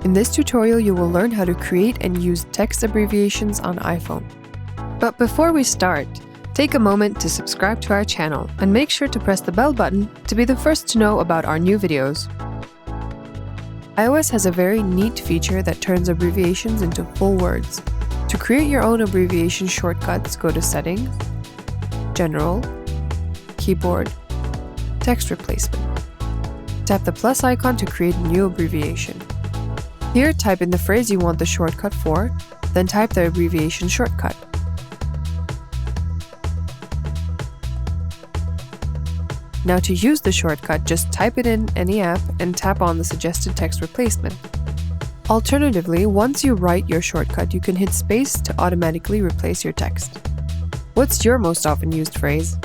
In this tutorial, you will learn how to create and use text abbreviations on iPhone. But before we start, take a moment to subscribe to our channel and make sure to press the bell button to be the first to know about our new videos. iOS has a very neat feature that turns abbreviations into full words. To create your own abbreviation shortcuts, go to Settings, General, Keyboard, Text Replacement. Tap the plus icon to create a new abbreviation. Here, type in the phrase you want the shortcut for, then type the abbreviation shortcut. Now to use the shortcut, just type it in any app and tap on the suggested text replacement. Alternatively, once you write your shortcut, you can hit space to automatically replace your text. What's your most often used phrase?